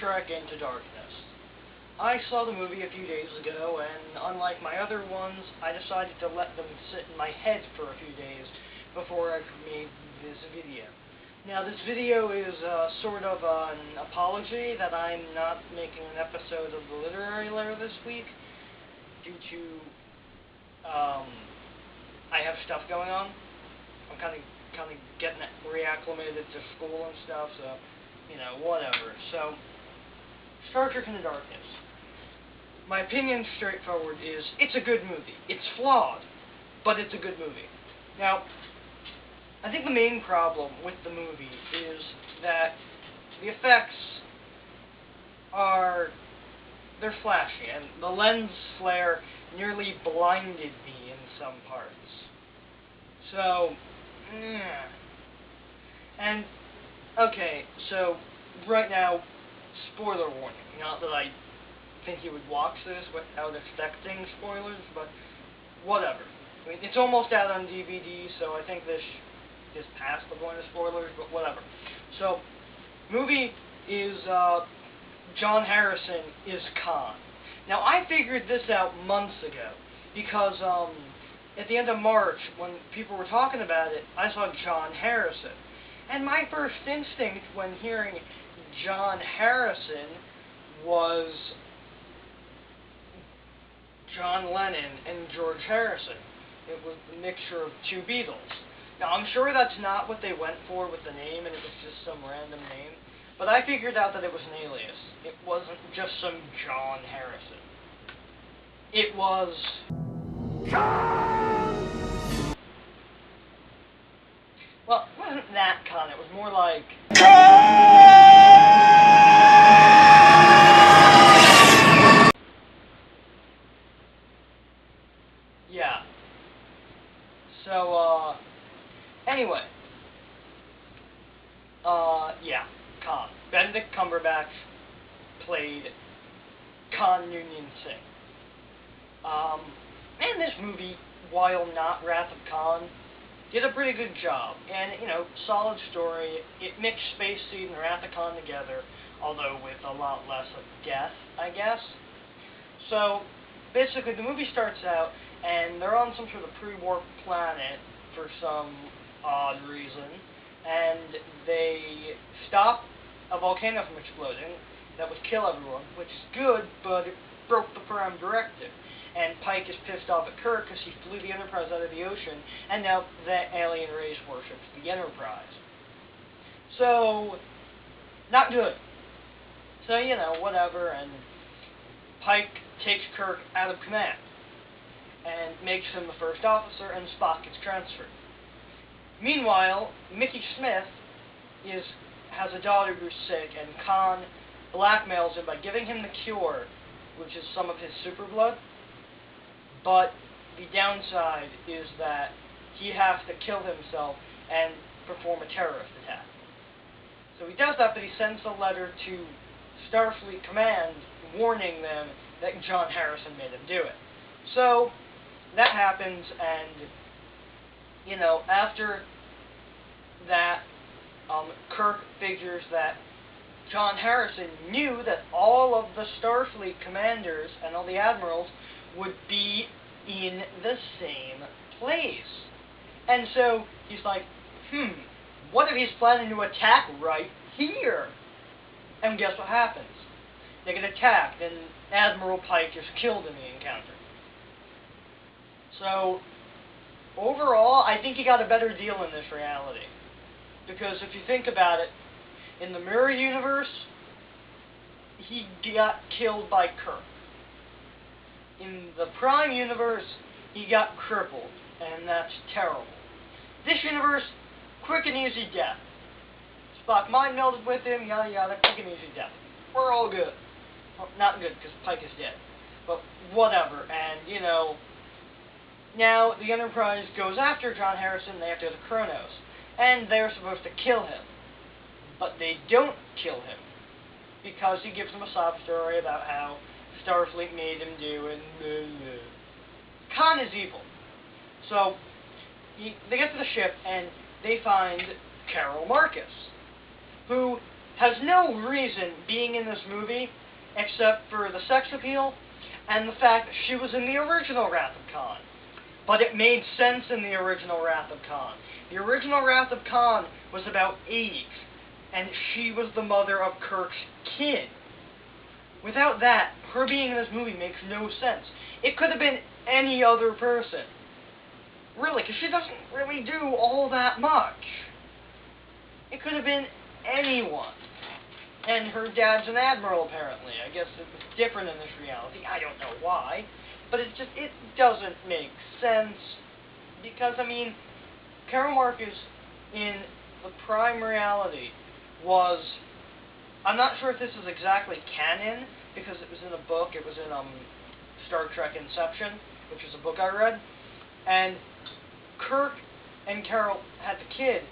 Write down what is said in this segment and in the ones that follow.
Trek Into Darkness. I saw the movie a few days ago, and unlike my other ones, I decided to let them sit in my head for a few days before I made this video. Now, this video is sort of an apology that I'm not making an episode of the Literary Lair this week, due to, I have stuff going on. I'm kind of getting reacclimated to school and stuff, so, you know, whatever. So, Star Trek Into Darkness. My opinion, straightforward, is it's a good movie. It's flawed, but it's a good movie. Now, I think the main problem with the movie is that the effects they're flashy, and the lens flare nearly blinded me in some parts. So, and, okay, so, right now, spoiler warning. Not that I think you would watch this without expecting spoilers, but whatever. I mean, it's almost out on DVD, so I think this is past the point of spoilers, but whatever. So, movie is, John Harrison is Khan. Now, I figured this out months ago, because, at the end of March, when people were talking about it, I saw John Harrison. And my first instinct when hearing John Harrison was John Lennon and George Harrison. It was a mixture of two Beatles. Now, I'm sure that's not what they went for with the name, and it was just some random name, but I figured out that it was an alias. It wasn't just some John Harrison. It was Khan! Well, it wasn't that Khan, it was more like yeah. So, anyway. Yeah, Khan. Benedict Cumberbatch played Khan Noonien Singh. And this movie, while not Wrath of Khan, did a pretty good job. And, you know, solid story. It mixed Space Seed and Wrath of Khan together, although with a lot less of death, I guess. So, basically, the movie starts out, and they're on some sort of pre-warp planet for some odd reason, and they stop a volcano from exploding that would kill everyone, which is good, but it broke the Prime Directive. And Pike is pissed off at Kirk because he flew the Enterprise out of the ocean, and now the alien race worships the Enterprise. So, not good. So, you know, whatever, and Pike takes Kirk out of command and makes him the first officer, and Spock gets transferred. Meanwhile, Mickey Smith has a daughter who's sick, and Khan blackmails him by giving him the cure, which is some of his super blood. But the downside is that he has to kill himself and perform a terrorist attack. So he does that, but he sends a letter to Starfleet Command warning them that John Harrison made him do it. So that happens, and, you know, after that, Kirk figures that John Harrison knew that all of the Starfleet commanders and all the admirals would be in the same place. And so he's like, what if he's planning to attack right here? And guess what happens? They get attacked, and Admiral Pike is killed in the encounter. So, overall, I think he got a better deal in this reality. Because if you think about it, in the Mirror Universe, he got killed by Kirk. In the Prime Universe, he got crippled, and that's terrible. This universe, quick and easy death. Spock mind melded with him, yada yada, quick and easy death. We're all good. Well, not good, because Pike is dead. But whatever, and, you know, now the Enterprise goes after John Harrison, they have to go to Kronos. And they're supposed to kill him. But they don't kill him. Because he gives them a sob story about how Starfleet made him do it. Khan is evil. So, they get to the ship, and they find Carol Marcus, who has no reason being in this movie except for the sex appeal and the fact that she was in the original Wrath of Khan. But it made sense in the original Wrath of Khan. The original Wrath of Khan was about Eve, and she was the mother of Kirk's kid. Without that, her being in this movie makes no sense. It could have been any other person. Really, because she doesn't really do all that much. It could have been anyone. And her dad's an admiral, apparently. I guess it was different in this reality. I don't know why. But it doesn't make sense. Because, I mean, Carol Marcus in the Prime reality was... I'm not sure if this is exactly canon, because it was in a book. It was in Star Trek Inception, which is a book I read. And Kirk and Carol had the kid.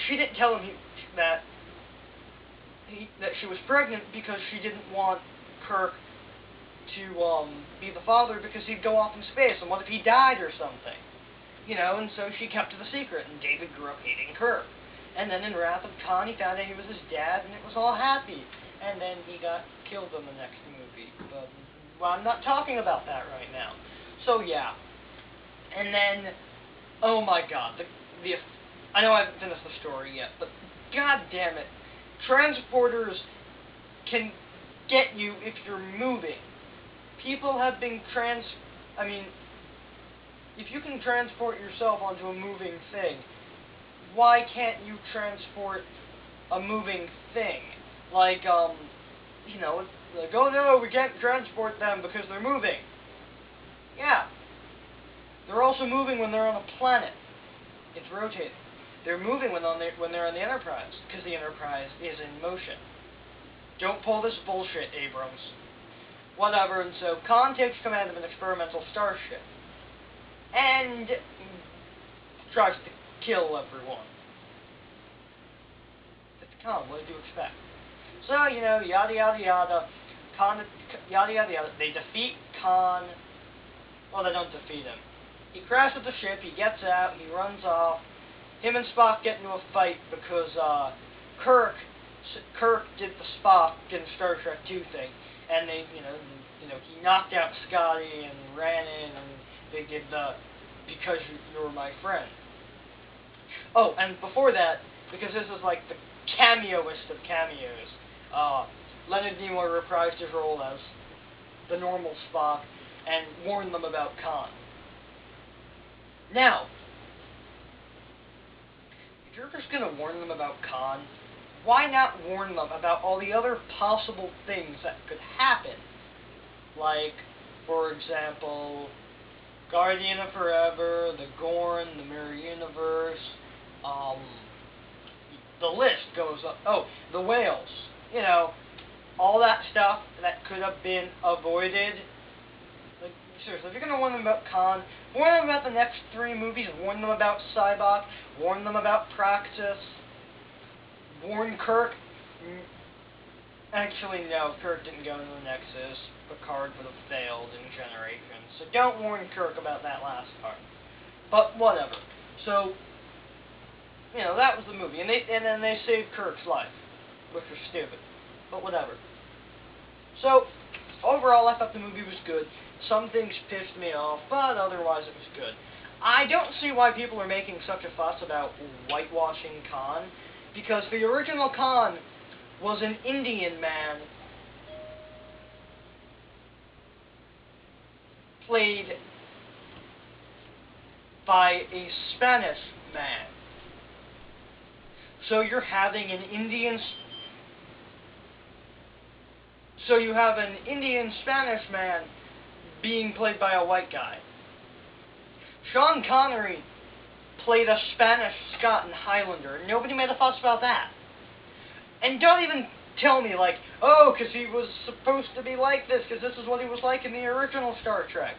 She didn't tell him that she was pregnant because she didn't want Kirk to be the father because he'd go off in space, and what if he died or something? You know, and so she kept it a secret, and David grew up hating Kirk. And then in Wrath of Khan, he found out he was his dad, and it was all happy. And then he got killed in the next movie. But, well, I'm not talking about that right now. So, yeah. And then, oh my god, I know I haven't finished the story yet, but god damn it, transporters can get you if you're moving. People have been if you can transport yourself onto a moving thing, why can't you transport a moving thing? Like, you know, like, oh no, we can't transport them because they're moving. Yeah. They're also moving when they're on a planet. It's rotating. They're moving when they're on the Enterprise, because the Enterprise is in motion. Don't pull this bullshit, Abrams. Whatever, and so Khan takes command of an experimental starship. And tries to kill everyone. It's Khan, what did you expect? So, you know, yada yada yada. Yada yada yada. They defeat Khan. Well, they don't defeat him. He crashes the ship, he gets out, he runs off. Him and Spock get into a fight because Kirk did the Spock in Star Trek 2 thing, and they, you know, he knocked out Scotty and ran in, and they did the "because you're my friend." Oh, and before that, because this is like the cameoist of cameos, Leonard Nimoy reprised his role as the normal Spock and warned them about Khan. Now, if you're just going to warn them about Khan, why not warn them about all the other possible things that could happen? Like, for example, Guardian of Forever, the Gorn, the Mirror Universe, the list goes up. Oh, the whales. You know, all that stuff that could have been avoided. Like, seriously, if you're going to warn them about Khan, warn them about the next 3 movies, warn them about Cybok, warn them about Praxis, warn Kirk. Actually, no, Kirk didn't go into the Nexus. Picard would have failed in Generations. So don't warn Kirk about that last part. But whatever. So, you know, that was the movie. And then they saved Kirk's life, which was stupid. But whatever. So, overall, I thought the movie was good. Some things pissed me off, but otherwise it was good. I don't see why people are making such a fuss about whitewashing Khan, because the original Khan was an Indian man played by a Spanish man. So you're having an Indian... So you have an Indian Spanish man being played by a white guy. Sean Connery played a Spanish Scot and Highlander, and nobody made a fuss about that. And don't even tell me, like, oh, because he was supposed to be like this, because this is what he was like in the original Star Trek.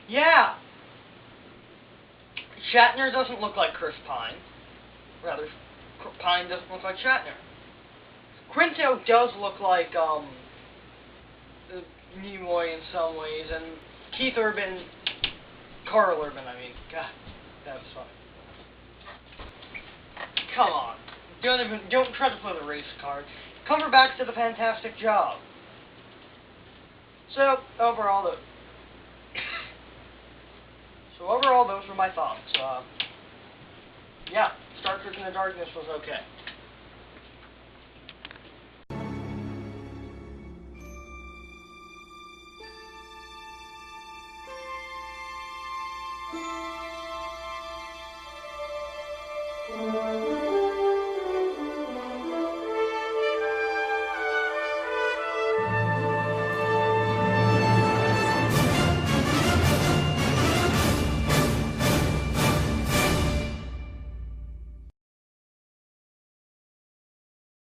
Yeah. Shatner doesn't look like Chris Pine. Rather, Pine doesn't look like Shatner. Quinto does look like, Nimoy in some ways, and Carl Urban, I mean, God, that was funny. Come on. Don't try to play the race card. Cumberbatch did a fantastic job. So overall, those were my thoughts. Yeah, Star Trek Into Darkness was okay.